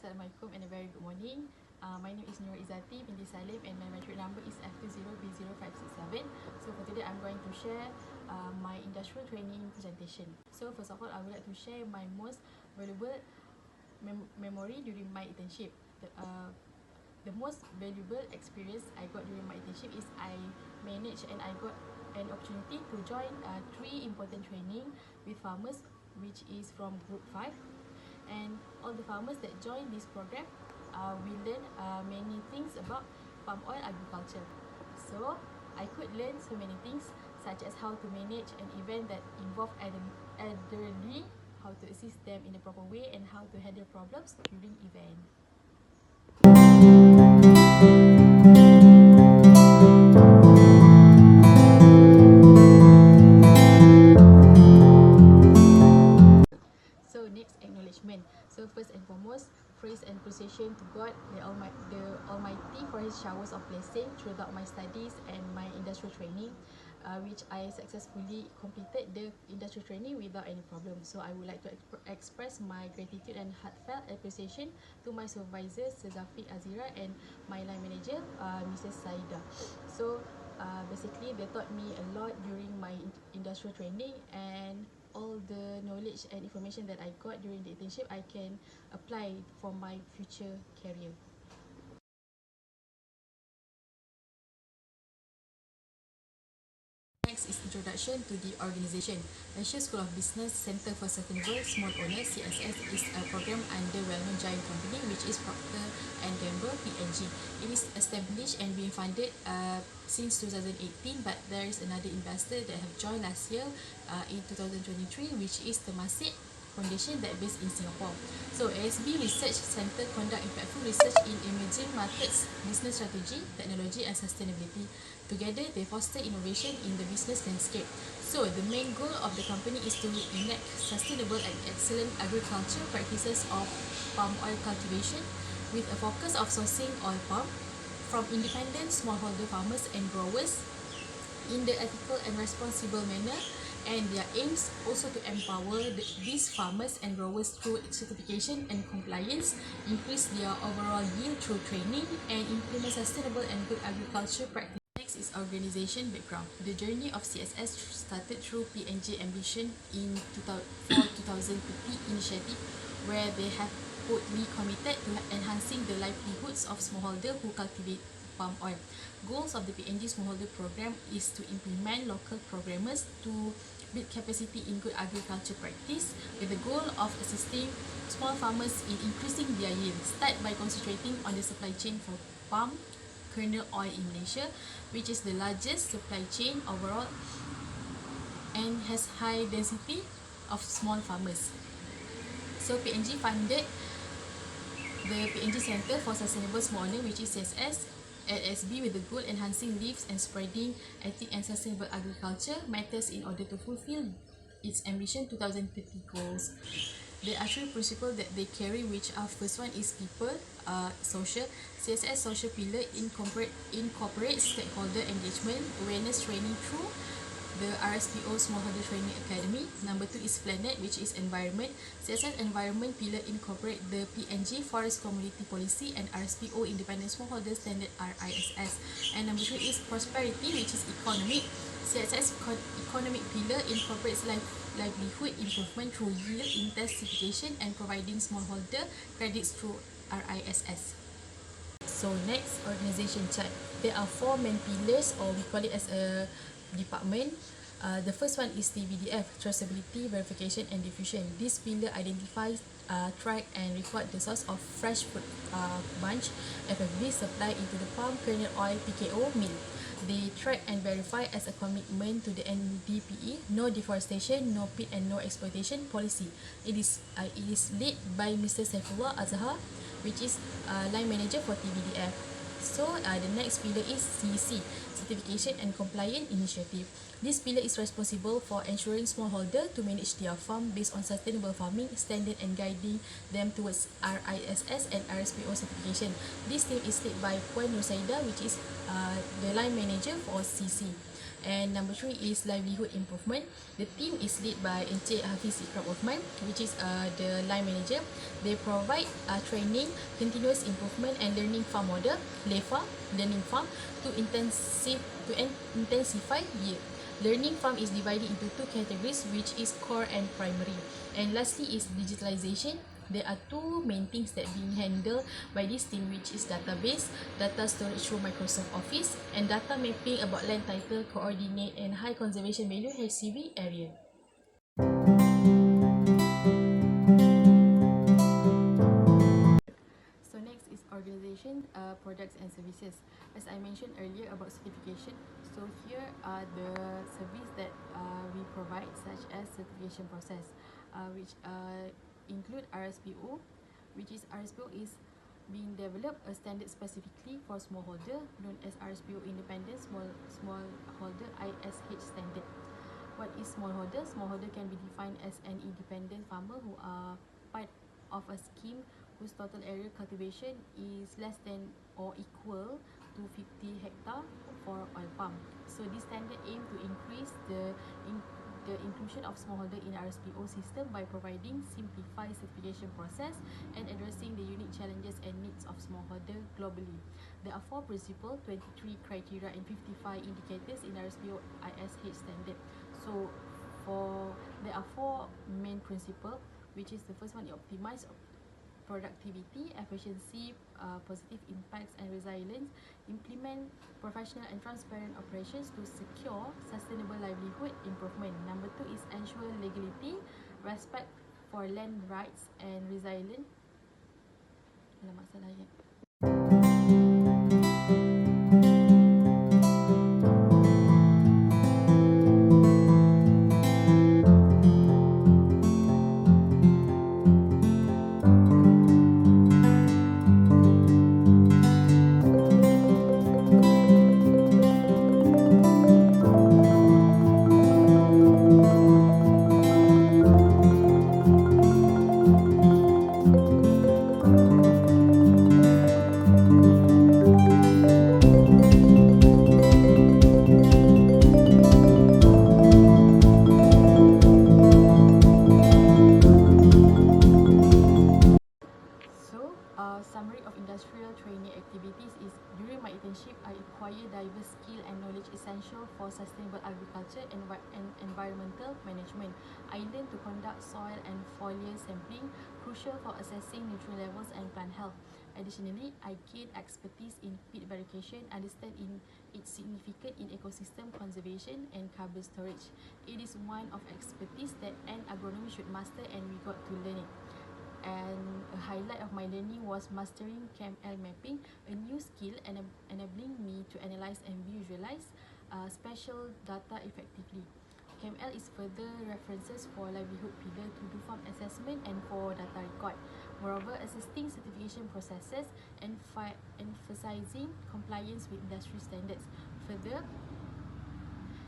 Assalamualaikum and a very good morning. My name is Nurul Izzati binti Salim and my matric number is F20B0567. So for today I'm going to share my industrial training presentation. So first of all, I would like to share my most valuable memory during my internship. The most valuable experience I got during my internship is I managed and I got an opportunity to join 3 important training with farmers, which is from group 5. And all the farmers that join this program will learn many things about palm oil agriculture. So I could learn so many things, such as how to manage an event that involve elderly, how to assist them in the proper way, and how to handle problems during event. So next, acknowledgement. So first and foremost, praise and appreciation to God, the Almighty, for His showers of blessing throughout my studies and my industrial training, which I successfully completed the industrial training without any problem. So I would like to express my gratitude and heartfelt appreciation to my supervisors, Zafi Azira, and my line manager, Mrs. Saida. So basically, they taught me a lot during my industrial training, and all the knowledge and information that I got during the internship I can apply for my future career. Next is introduction to the organisation. Malaysia School of Business Centre for Sustainable Small Owners (CSS) is a program under well-known giant company which is Procter and Gamble (P&G). It is established and being funded since 2018, but there is another investor that have joined last year in 2023, which is Temasek Foundation that based in Singapore. So ASB Research Centre conduct impactful research in emerging markets, business strategy, technology and sustainability. Together, they foster innovation in the business landscape. So the main goal of the company is to enact sustainable and excellent agriculture practices of palm oil cultivation with a focus of sourcing oil palm from independent smallholder farmers and growers in the ethical and responsible manner, and their aims also to empower these farmers and growers through certification and compliance, increase their overall yield through training, and implement sustainable and good agriculture practices. Next is organisation background. The journey of CSS started through P&G Ambition in 2050 initiative, where they have boldly committed to enhancing the livelihoods of smallholders who cultivate palm oil. Goals of the P&G Smallholder Program is to implement local programmers to build capacity in good agriculture practice with the goal of assisting small farmers in increasing their yield. Start by concentrating on the supply chain for palm kernel oil in Malaysia, which is the largest supply chain overall and has high density of small farmers. So P&G funded the P&G Centre for Sustainable Small Owner, which is CSS, at SB with the goal enhancing leaves and spreading ethic and sustainable agriculture matters in order to fulfill its ambition 2030 goals. There are 3 principles that they carry, which are: first one is people, social. CSS social pillar incorporates stakeholder engagement, awareness training through the RSPO Smallholder Training Academy. Number 2 is planet, which is environment. CSS environment pillar incorporate the P&G Forest Community Policy and RSPO Independent Smallholder Standard RISS. And number 3 is prosperity, which is economic. CSS economic pillar incorporates livelihood improvement through yield intensification and providing smallholder credits through RISS. So next, organisation chart. There are 4 main pillars, or we call it as a department. The first one is TVDF, traceability, verification and diffusion. This pillar identifies, track and record the source of fresh fruit bunch FFB supplied into the palm kernel oil PKO mill. They track and verify as a commitment to the NDPE, no deforestation, no pit and no exploitation policy. It is led by Mr. Saifullah Azhar, which is line manager for TVDF. So the next pillar is CEC, Certification and Compliance Initiative. This pillar is responsible for ensuring smallholder to manage their farm based on sustainable farming standard and guiding them towards RISS and RSPO certification. This team is led by Puan Nusaida, which is the line manager for CC. And number 3 is livelihood improvement. The team is led by Encik Hafiz Ikram Othman, which is the line manager. They provide training, continuous improvement and learning farm model, LEFA, learning farm, to intensify yield. Learning farm is divided into two categories, which is core and primary. And lastly is digitalization. There are two main things that being handled by this team, which is database, data storage through Microsoft Office, and data mapping about land title, coordinate, and high conservation value HCV area. So next is organization, products and services. As I mentioned earlier about certification, so here are the service that we provide, such as certification process, which include RSPO, which is RSPO is being developed a standard specifically for smallholder, known as RSPO Independent Smallholder ISH standard. What is smallholder? Smallholder can be defined as an independent farmer who are part of a scheme whose total area cultivation is less than or equal to 50 hectare for oil palm. So this standard aim to increase the inclusion of smallholder in RSPO system by providing simplified certification process and addressing the unique challenges and needs of smallholder globally. There are 4 principles, 23 criteria and 55 indicators in RSPO ISH standard. So there are 4 main principles, which is the first one, optimize productivity, efficiency, positive impacts and resilience, implement professional and transparent operations to secure sustainable livelihood improvement. Number 2 is ensure legality, respect for land rights and resilience. Alamak, salah ayat. Summary of industrial training activities is, during my internship, I acquired diverse skill and knowledge essential for sustainable agriculture and environmental management. I learned to conduct soil and foliar sampling, crucial for assessing nutrient levels and plant health. Additionally, I gained expertise in peat variegation, understand in its significance in ecosystem conservation and carbon storage. It is one of expertise that an agronomy should master, and we got to learn it. And a highlight of my learning was mastering CAML mapping, a new skill enabling me to analyze and visualize spatial data effectively. CAML is further references for livelihood pillar to do farm assessment and for data record. Moreover, assisting certification processes and emphasizing compliance with industry standards. Further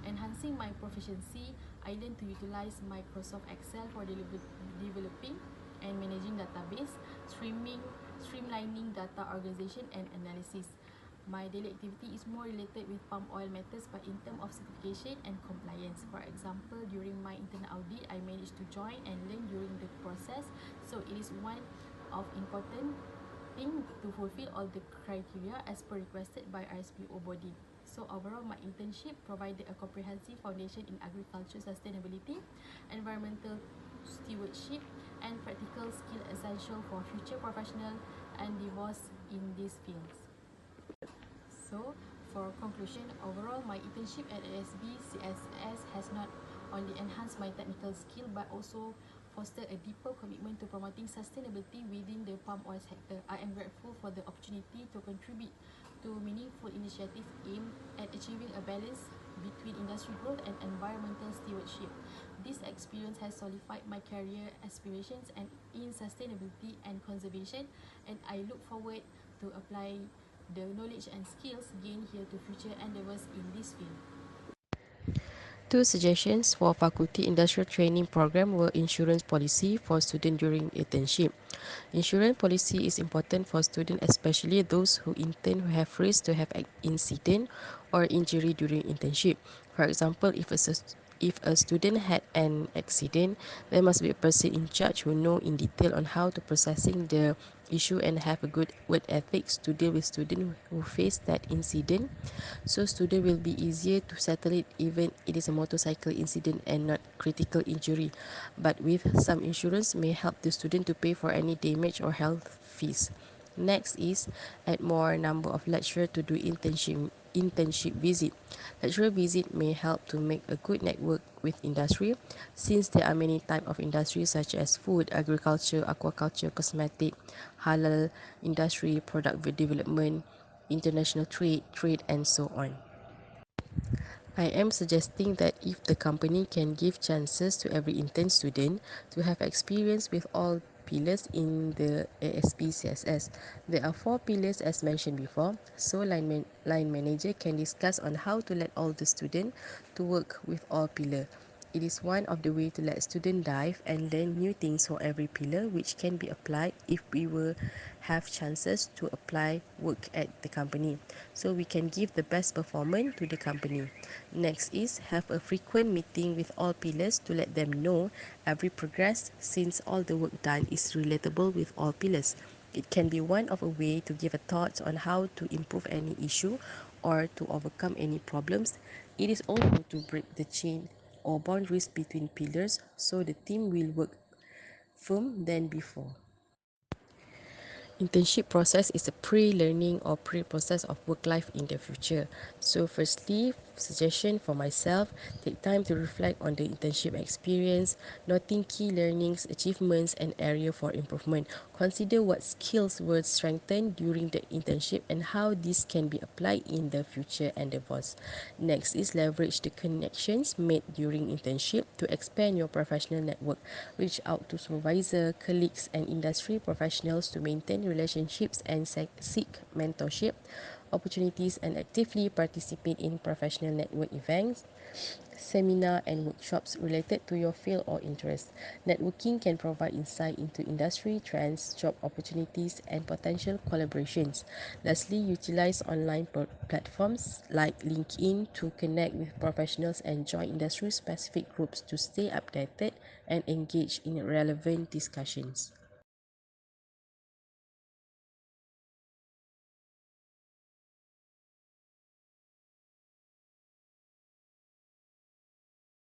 enhancing my proficiency, I learned to utilize Microsoft Excel for developing and managing database, streamlining data organization and analysis. My daily activity is more related with palm oil matters, but in terms of certification and compliance. For example, during my internal audit, I managed to join and learn during the process. So it is one of important thing to fulfill all the criteria as per requested by RSPO body. So overall, my internship provided a comprehensive foundation in agriculture sustainability, environmental stewardship, and practical skill essential for future professional endeavors in these fields. So, for conclusion, overall, my internship at ASB CSS has not only enhanced my technical skill but also fostered a deeper commitment to promoting sustainability within the palm oil sector. I am grateful for the opportunity to contribute to meaningful initiatives aimed at achieving a balance between industry growth and environmental stewardship. This experience has solidified my career aspirations and in sustainability and conservation, and I look forward to apply the knowledge and skills gained here to future endeavors in this field. Two suggestions for faculty industrial training program were insurance policy for student during internship. Insurance policy is important for students, especially those who intend who have risk to have an incident or injury during internship. For example, if a student had an accident, there must be a person in charge who know in detail on how to processing the issue and have a good work ethics to deal with students who face that incident, so student will be easier to settle it even it is a motorcycle incident and not critical injury, but with some insurance may help the student to pay for any damage or health fees. Next is add more number of lecturer to do internship visit. Lecturer visit may help to make a good network with industry, since there are many type of industries such as food, agriculture, aquaculture, cosmetic, halal industry, product development, international trade, and so on. I am suggesting that if the company can give chances to every intern student to have experience with all pillars in the ASP CSS. There are 4 pillars as mentioned before, so line manager can discuss on how to let all the students to work with all pillars. It is one of the way to let students dive and learn new things for every pillar, which can be applied if we will have chances to apply work at the company, so we can give the best performance to the company. Next is have a frequent meeting with all pillars to let them know every progress, since all the work done is relatable with all pillars. It can be one of a way to give a thought on how to improve any issue or to overcome any problems. It is also to break the chain or boundaries between pillars, so the team will work firm than before. Internship process is a pre-learning or pre-process of work life in the future. So firstly, suggestion for myself, take time to reflect on the internship experience, noting key learnings, achievements, and area for improvement. Consider what skills were strengthened during the internship and how this can be applied in the future endeavors. Next is leverage the connections made during internship to expand your professional network. Reach out to supervisor, colleagues, and industry professionals to maintain relationships and seek mentorship opportunities, and actively participate in professional network events, seminar, and workshops related to your field or interest. Networking can provide insight into industry trends, job opportunities, and potential collaborations. Lastly, utilize online platforms like LinkedIn to connect with professionals and join industry specific groups to stay updated and engage in relevant discussions.